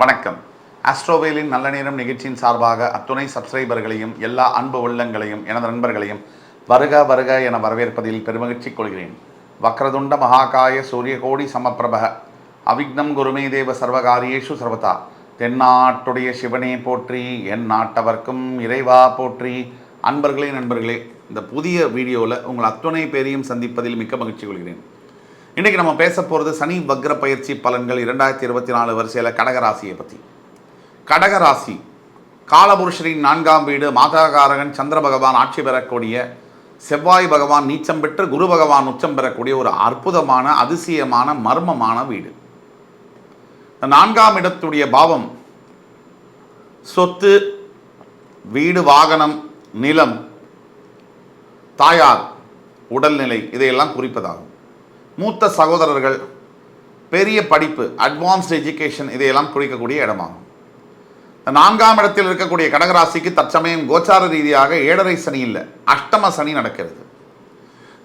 வணக்கம். ஆஸ்ட்ரோவேலின் நல்ல நேரம் நிகழ்ச்சியின் சார்பாக அத்துணை சப்ஸ்கிரைபர்களையும் எல்லா அன்பு உள்ளங்களையும் எனது நண்பர்களையும் வருக வருக என வரவேற்பதில் பெருமகிழ்ச்சி கொள்கிறேன். வக்ரதுண்ட மகாகாய சூரியகோடி சமப்பிரப அவிக்னம் குருமே தேவ சர்வகாரியேஷு சர்வதா. தென்னாட்டுடைய சிவனே போற்றி, என் நாட்டவர்க்கும் இறைவா போற்றி. நண்பர்களே, இந்த புதிய வீடியோவில் உங்கள் அத்துணை பேரையும் சந்திப்பதில் மிக்க மகிழ்ச்சி கொள்கிறேன். இன்றைக்கி நம்ம பேச போகிறது சனி வக்ர பயிற்சி பலன்கள் 2024 வரிசையில் கடகராசியை பற்றி. கடகராசி காலபுருஷரின் 4ஆம் வீடு, மாதாகாரகன் சந்திர பகவான் ஆட்சி பெறக்கூடிய, செவ்வாய் பகவான் நீச்சம் பெற்று குரு பகவான் உச்சம் பெறக்கூடிய ஒரு அற்புதமான அதிசயமான மர்மமான வீடு. 4ஆம் இடத்துடைய பாவம் சொத்து, வீடு, வாகனம், நிலம், தாயார் உடல்நிலை இதையெல்லாம் குறிப்பதாகும். மூத்த சகோதரர்கள், பெரிய படிப்பு, அட்வான்ஸ்டு எஜுகேஷன் இதையெல்லாம் குறிக்கக்கூடிய இடமாகும். 4ஆம் இடத்தில் இருக்கக்கூடிய கடகராசிக்கு தற்சமயம் கோச்சார ரீதியாக 7.5 சனி இல்லை, அஷ்டம சனி நடக்கிறது.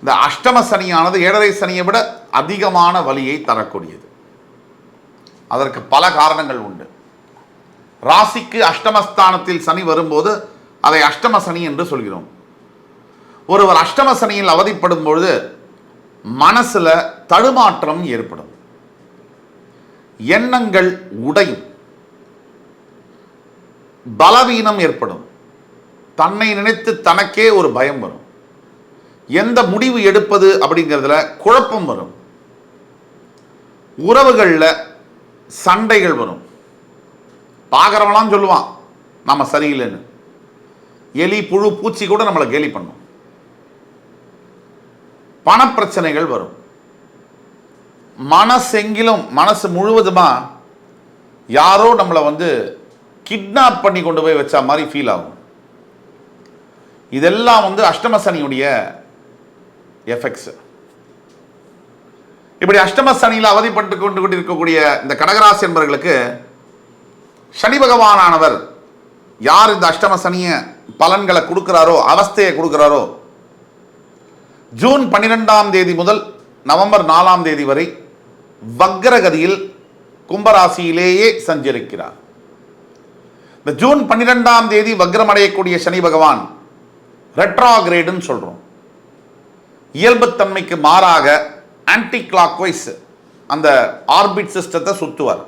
இந்த அஷ்டம சனியானது 7.5 சனியை விட அதிகமான வலியை தரக்கூடியது. அதற்கு பல காரணங்கள் உண்டு. ராசிக்கு அஷ்டமஸ்தானத்தில் சனி வரும்போது அதை அஷ்டம சனி என்று சொல்கிறோம். ஒருவர் அஷ்டம சனியில் அவதிப்படும் பொழுது மனசுல தடுமாற்றம் ஏற்படும், எண்ணங்கள் உடையும், பலவீனம் ஏற்படும், தன்னை நினைத்து தனக்கே ஒரு பயம் வரும், எந்த முடிவு எடுப்பது அப்படிங்கிறதுல குழப்பம் வரும், உறவுகளில் சண்டைகள் வரும். பார்க்குறவங்களாம் சொல்லுவான் நம்ம சரியில்லைன்னு, எலி புழு பூச்சி கூட நம்மளை கேலி பண்ணும். பணப்பிரச்சனைகள் வரும். மனசு முழுவதுமா யாரோ நம்மளை கிட்னாப் பண்ணி கொண்டு போய் வச்ச மாதிரி ஃபீல் ஆகும். இதெல்லாம் அஷ்டம சனியுடைய எஃபெக்ட்ஸ். இப்படி அஷ்டம சனியில் அவதிப்பட்டு கொண்டு இருக்கக்கூடிய இந்த கடகராசி என்பவர்களுக்கு சனி பகவானவர் யார் இந்த அஷ்டம சனிய பலன்களை கொடுக்கிறாரோ, அவஸ்தையை கொடுக்கிறாரோ, ஜூன் 12ஆம் தேதி முதல் நவம்பர் 4ஆம் தேதி வரை வக்ரகதியில் கும்பராசியிலேயே சஞ்சரிக்கிறார். இந்த ஜூன் 12ஆம் தேதி வக்ரமடையக்கூடிய சனி பகவான் ரெட்ராகிரேடுன்னு சொல்றோம். இயல்புத்தன்மைக்கு மாறாக ஆன்டி கிளாக்வைஸ் அந்த ஆர்பிட் சிஸ்டத்தை சுத்துவார்.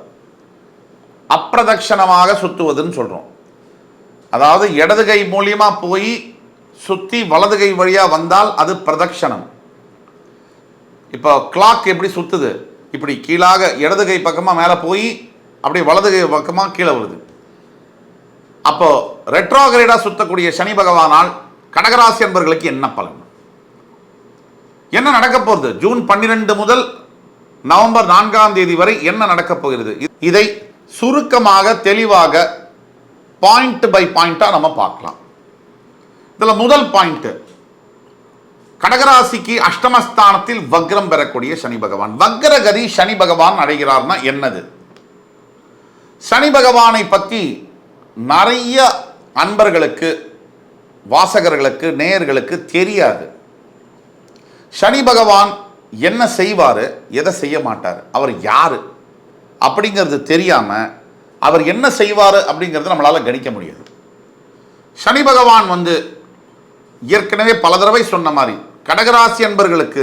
அப்பிரதட்சணமாக சுத்துவதுன்னு சொல்றோம். அதாவது இடது கை மூலியமா போய் சுத்தி வலது கை வழியா வந்தால் அது பிரதட்சணம். இப்போ கிளாக் எப்படி சுத்துது, இப்படி கீழாக இடது கை பக்கமா மேல போய் அப்படியே வலது கை பக்கமா கீழே வருது. அப்போ ரெட்ரோகிரேடா சுத்தக்கூடிய சனி பகவானால் கடகராசி என்பவர்களுக்கு என்ன பலன், என்ன நடக்க போகிறது, ஜூன் 12 முதல் நவம்பர் 4ஆம் தேதி வரை என்ன நடக்க போகிறது, இதை சுருக்கமாக தெளிவாக பாயிண்ட் பை பாயிண்டா நம்ம பார்க்கலாம். இதில் முதல் பாயிண்ட், கடகராசிக்கு அஷ்டமஸ்தானத்தில் வக்ரம் பெறக்கூடிய சனி பகவான். வக்ரகதி சனி பகவான் அடைகிறார்னா என்னது? சனி பகவானை பற்றி நிறைய அன்பர்களுக்கு, வாசகர்களுக்கு, நேயர்களுக்கு தெரியாது. சனி பகவான் என்ன செய்வார், எதை செய்ய மாட்டார், அவர் யாரு அப்படிங்கிறது தெரியாம அவர் என்ன செய்வார் அப்படிங்கிறது நம்மளால கணிக்க முடியாது. சனி பகவான் ஏற்கனவே பல தடவை சொன்ன மாதிரி கடகராசி அன்பர்களுக்கு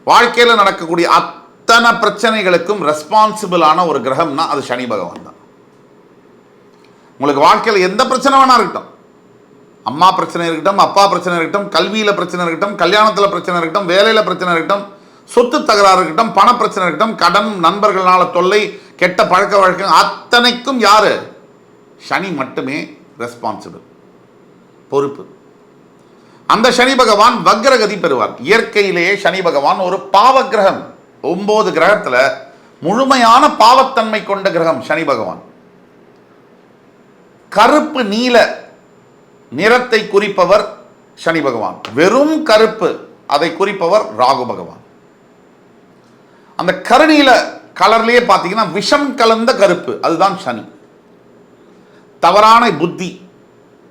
வாழ்க்கையில் நடக்கக்கூடிய அத்தனை பிரச்சனைகளுக்கும் ரெஸ்பான்சிபிளான ஒரு கிரகம்னா அது சனி பகவான் தான். உங்களுக்கு வாழ்க்கையில் எந்த பிரச்சனை வேணா இருக்கட்டும், அம்மா பிரச்சனை இருக்கட்டும், அப்பா பிரச்சனை இருக்கட்டும், கல்வியில் பிரச்சனை இருக்கட்டும், கல்யாணத்தில் பிரச்சனை இருக்கட்டும், வேலையில் பிரச்சனை இருக்கட்டும், சொத்து தகராறு இருக்கட்டும், பண பிரச்சனை இருக்கட்டும், கடன், நண்பர்களால் தொல்லை, கெட்ட பழக்க வழக்கம், அத்தனைக்கும் யாரு? சனி மட்டுமே ரெஸ்பான்சிபிள், பொறுப்பு. அந்த சனி பகவான் வக்ரகதி பெறுவார். இயற்கையிலேயே சனி பகவான் ஒரு பாவ கிரகம். 9 கிரகத்தில் முழுமையான பாவத்தன்மை கொண்ட கிரகம் சனி பகவான். கருப்பு நீல நிறத்தை குறிப்பவர் சனி பகவான், வெறும் கருப்பு அதை குறிப்பவர் ராகு பகவான். அந்த கருநீல கலர்லேயே பார்த்தீங்கன்னா விஷம் கலந்த கருப்பு, அதுதான் சனி. தவறான புத்தி,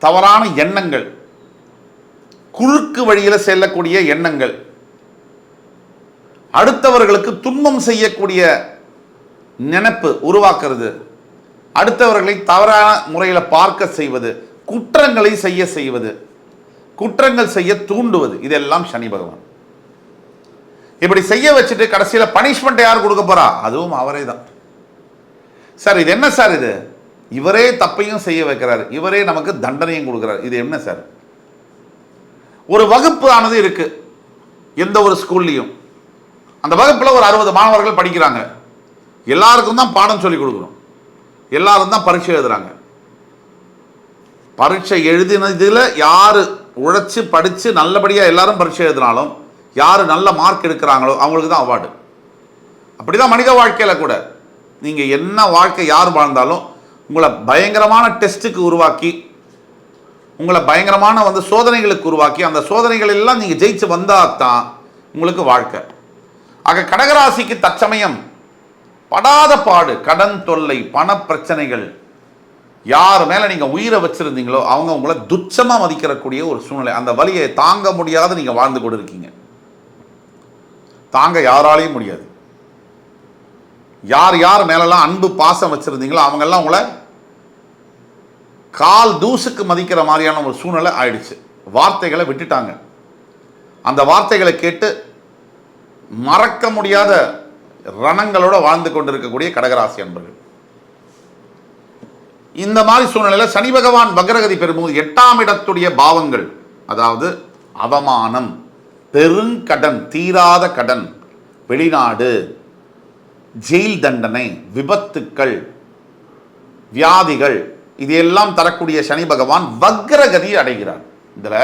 தவறான எண்ணங்கள், குறுக்கு வழியில் செல்லக்கூடிய எண்ணங்கள், அடுத்தவர்களுக்கு துன்பம் செய்யக்கூடிய நினைப்பு உருவாக்குறது, அடுத்தவர்களை தவறான முறையில் பார்க்க செய்வது, குற்றங்களை செய்வது, குற்றங்கள் செய்ய தூண்டுவது, இதெல்லாம் சனி பகவான். இப்படி செய்ய வச்சுட்டு கடைசியில் பனிஷ்மெண்ட் யார் கொடுக்க போறா? அதுவும் அவரே தான். சார் இது என்ன சார்? இது இவரே தப்பையும் செய்ய வைக்கிறார், இவரே நமக்கு தண்டனையும் கொடுக்கிறார். இது என்ன சார்? ஒரு வகுப்பு ஆனது இருக்கு எந்த ஒரு ஸ்கூல்லையும். அந்த வகுப்பில் ஒரு 60 மாணவர்கள் படிக்கிறாங்க. எல்லாருக்கும் தான் பாடம் சொல்லி கொடுக்கணும், எல்லாரும் தான் பரீட்சை எழுதுறாங்க. பரீட்சை எழுதினதில் யாரு உழைச்சு படிச்சு நல்லபடியாக எல்லாரும் பரீட்சை எழுதினாலும் யார் நல்ல மார்க் எடுக்கிறாங்களோ அவங்களுக்கு தான் அவார்டு. அப்படிதான் மனித வாழ்க்கையில் கூட நீங்கள் என்ன வாழ்க்கை யார் வாழ்ந்தாலும் உங்களை பயங்கரமான டெஸ்ட்டுக்கு உருவாக்கி, உங்களை பயங்கரமான சோதனைகளுக்கு உருவாக்கி, அந்த சோதனைகள் எல்லாம் நீங்கள் ஜெயிச்சு வந்தால் தான் உங்களுக்கு வாழ்க்கை. ஆக கடகராசிக்கு தற்சமயம் படாத பாடு, கடன் தொல்லை, பண பிரச்சனைகள், யார் மேலே நீங்கள் உயிரை வச்சுருந்தீங்களோ அவங்க உங்களை துச்சமாக மதிக்கிறக்கூடிய ஒரு சூழ்நிலை. அந்த வலியை தாங்க முடியாத நீங்கள் வாழ்ந்து கொண்டு இருக்கீங்க. தாங்க யாராலையும் முடியாது. யார் யார் மேலெல்லாம் அன்பு பாசம் வச்சுருந்தீங்களோ அவங்கெல்லாம் உங்களை கால் தூசுக்கு மதிக்கிற மாதிரியான ஒரு சூழ்நிலை ஆயிடுச்சு. வார்த்தைகளை விட்டுட்டாங்க. அந்த வார்த்தைகளை கேட்டு மறக்க முடியாத ரணங்களோட வாழ்ந்து கொண்டிருக்கக்கூடிய கடகராசி அன்பர்கள். இந்த மாதிரி சூழ்நிலையில் சனி பகவான் வக்ரகதி பெறும்போது 8ஆம் இடத்துடைய பாவங்கள், அதாவது அவமானம், பெருங்கடன், தீராத கடன், வெளிநாடு, ஜெயில் தண்டனை, விபத்துக்கள், வியாதிகள், இதையெல்லாம் தரக்கூடிய சனி பகவான் வக்ரகதி அடைகிறார். இதுல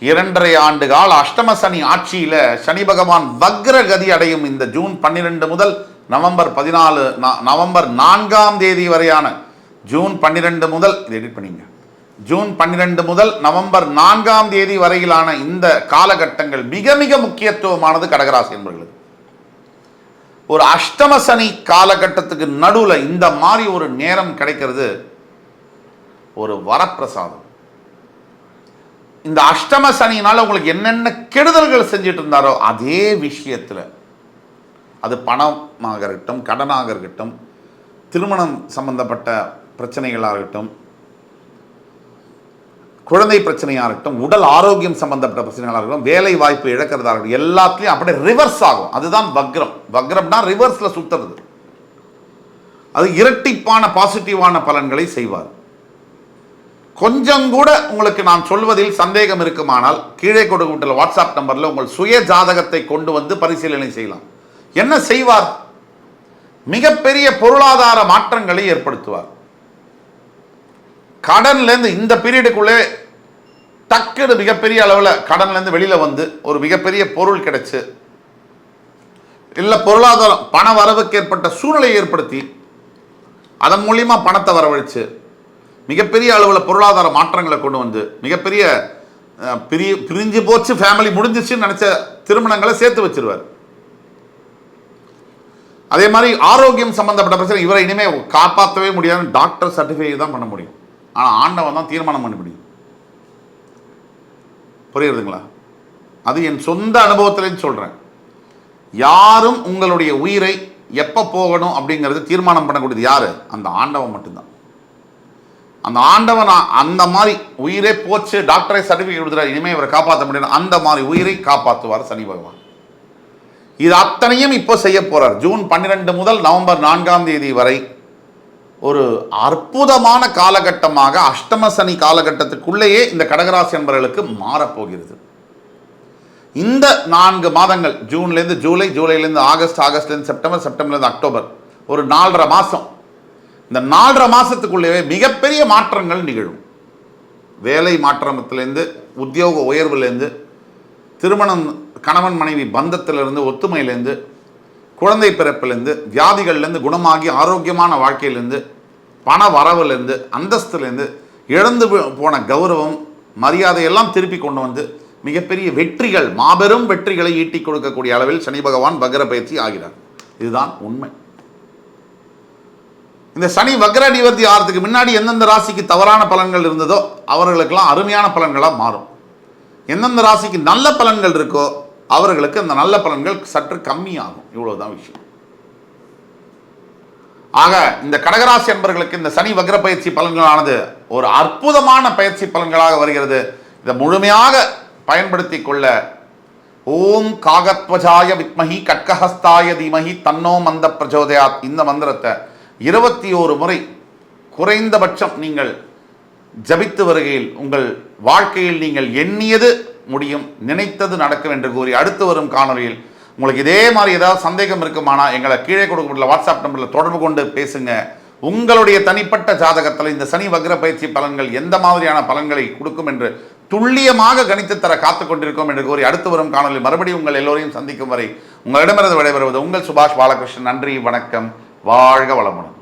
2.5 ஆண்டு கால அஷ்டம சனி ஆட்சியில சனி பகவான் வக்ரகதி அடையும் இந்த ஜூன் 12 முதல் நவம்பர் 4ஆம் தேதி வரையான ஜூன் 12 முதல் எடிட் பண்ணிங்க ஜூன் 12 முதல் நவம்பர் 4ஆம் தேதி வரையிலான இந்த காலகட்டங்கள் மிக மிக முக்கியத்துவமானது கடகராசி என்பவர்களுக்கு. ஒரு அஷ்டம சனி காலகட்டத்துக்கு நடுவில் இந்த மாதிரி ஒரு நேரம் கிடைக்கிறது ஒரு வரப்பிரசாதம். இந்த அஷ்டம சனியினால உங்களுக்கு என்னென்ன கெடுதல்கள் செஞ்சுட்டு இருந்தாரோ அதே விஷயத்தில், அது பணமாக இருக்கட்டும், கடனாக இருக்கட்டும், திருமணம் சம்பந்தப்பட்ட பிரச்சனைகளாக இருக்கட்டும், குழந்தை பிரச்சனையாக இருக்கட்டும், உடல் ஆரோக்கியம் சம்பந்தப்பட்ட பிரச்சனைகளாக இருக்கட்டும், வேலை வாய்ப்பு இழக்கிறதா இருக்கட்டும், எல்லாத்துலேயும் அப்படியே ரிவர்ஸ் ஆகும். அதுதான் வக்ரம். வக்ரம்னா ரிவர்ஸில் சுற்றுறது. அது இரட்டிப்பான பாசிட்டிவான பலன்களை செய்வார். கொஞ்சம் கூட உங்களுக்கு நான் சொல்வதில் சந்தேகம் இருக்குமானால் கீழே கொடுக்கப்பட்டுள்ள வாட்ஸ்அப் நம்பரில் உங்கள் சுய ஜாதகத்தை கொண்டு வந்து பரிசீலனை செய்யலாம். என்ன செய்வார்? மிகப்பெரிய பொருளாதார மாற்றங்களை ஏற்படுத்துவார். கடன்லேருந்து இந்த பீரியடுக்குள்ளே டக்குனு மிகப்பெரிய அளவில் கடன்லேருந்து வெளியில் வந்து ஒரு மிகப்பெரிய பொருள் கிடைச்சு, இல்லை பொருளாதாரம் பண வரவுக்கு ஏற்பட்ட சூழ்நிலையை ஏற்படுத்தி அதன் மூலியமாக பணத்தை வரவழைச்சு மிகப்பெரிய அளவில் பொருளாதார மாற்றங்களை கொண்டு வந்து மிகப்பெரிய பிரிஞ்சு போச்சு, ஃபேமிலி முடிஞ்சிச்சுன்னு நினச்ச திருமணங்களை சேர்த்து வச்சிருவார். அதே மாதிரி ஆரோக்கியம் சம்பந்தப்பட்ட பிரச்சனை, இவரை இனிமேல் காப்பாற்றவே முடியாது, டாக்டர் சர்டிஃபை தான் பண்ண முடியும். ஆனால் ஆண்டவன் தான் தீர்மானம் பண்ண முடியும். புரியுதுங்களா? அது என் சொந்த அனுபவத்திலேன்னு சொல்கிறேன். யாரும் உங்களுடைய உயிரை எப்போ போகணும் அப்படிங்கிறது தீர்மானம் பண்ணக்கூடியது யார்? அந்த ஆண்டவன் மட்டும்தான். அந்த ஆண்டவன் அந்த மாதிரி உயிரே போச்சு, டாக்டரை சர்டிஃபிகேட் கொடுத்துறாரு, இனிமேல் இவரை காப்பாற்ற முடியும், அந்த மாதிரி உயிரை காப்பாற்றுவார் சனி பகவான். இது அத்தனையும் இப்போ செய்ய போறார். ஜூன் 12 முதல் நவம்பர் 4ஆம் தேதி வரை ஒரு அற்புதமான காலகட்டமாக அஷ்டம சனி காலகட்டத்துக்குள்ளேயே இந்த கடகராசி என்பவர்களுக்கு மாறப்போகிறது. இந்த 4 மாதங்கள், ஜூன்லேருந்து ஜூலை, ஜூலைலேருந்து ஆகஸ்ட், ஆகஸ்ட்லேருந்து செப்டம்பர், செப்டம்பர்லேருந்து அக்டோபர், ஒரு 4.5 மாதம். இந்த 4.5 மாதத்துக்குள்ளேயே மிகப்பெரிய மாற்றங்கள் நிகழும். வேலை மாற்றத்திலேருந்து, உத்தியோக உயர்வுலேருந்து, திருமணம், கணவன் மனைவி பந்தத்திலிருந்து, ஒத்துமையிலேருந்து, குழந்தை பிறப்பிலேருந்து, வியாதிகள்லேருந்து குணமாகி ஆரோக்கியமான வாழ்க்கையிலேருந்து, பண வரவுலேருந்து, அந்தஸ்துலேருந்து, இழந்து போன கௌரவம், மரியாதையெல்லாம் திருப்பி கொண்டு வந்து மிகப்பெரிய வெற்றிகள், மாபெரும் வெற்றிகளை ஈட்டி கொடுக்கக்கூடிய அளவில் சனி பகவான் வக்ர பயிற்சி ஆகிறார். இதுதான் உண்மை. இந்த சனி வக்ர நிவர்த்தி ஆகிறதுக்கு முன்னாடி எந்தெந்த ராசிக்கு தவறான பலன்கள் இருந்ததோ அவர்களுக்கெல்லாம் அருமையான பலன்களாக மாறும். எந்தெந்த ராசிக்கு நல்ல பலன்கள் இருக்கோ அவர்களுக்கு அந்த நல்ல பலன்கள் சற்று கம்மியாகும். இவ்வளவுதான் விஷயம். ஆக இந்த கடகராசி என்பவர்களுக்கு இந்த சனி வக்ர பயிற்சி பலன்களானது ஒரு அற்புதமான பயிற்சி பலன்களாக வருகிறது. இதை முழுமையாக பயன்படுத்தி கொள்ள ஓம் காகத்வஜாய வித்மஹி கட்கஹஸ்தாய தீமஹி தன்னோ மந்த பிரச்சோதயாத் இந்த மந்திரத்தை 21 முறை குறைந்தபட்சம் நீங்கள் ஜபித்து வருகையில் உங்கள் வாழ்க்கையில் நீங்கள் எண்ணியது முடியும், நினைத்தது நடக்கும் என்று கூறி அடுத்து வரும் காணொலியில் உங்களுக்கு இதே மாதிரி ஏதாவது சந்தேகம் இருக்குமானா எங்களை கீழே கொடுக்கப்பட்டுள்ள வாட்ஸ்அப் நம்பரில் தொடர்பு கொண்டு பேசுங்க. உங்களுடைய தனிப்பட்ட ஜாதகத்தில் இந்த சனி வக்ர பயிற்சி பலன்கள் எந்த மாதிரியான பலன்களை கொடுக்கும் என்று துல்லியமாக கணித்து தர காத்துக் கொண்டிருக்கோம் என்று கூறி அடுத்து வரும் காணொலி மறுபடியும் உங்கள் எல்லோரையும் சந்திக்கும் வரை உங்களிடமிருந்து விடைபெறுவது உங்கள் சுபாஷ் பாலகிருஷ்ணன். நன்றி, வணக்கம், வாழ்க வளமுடன்.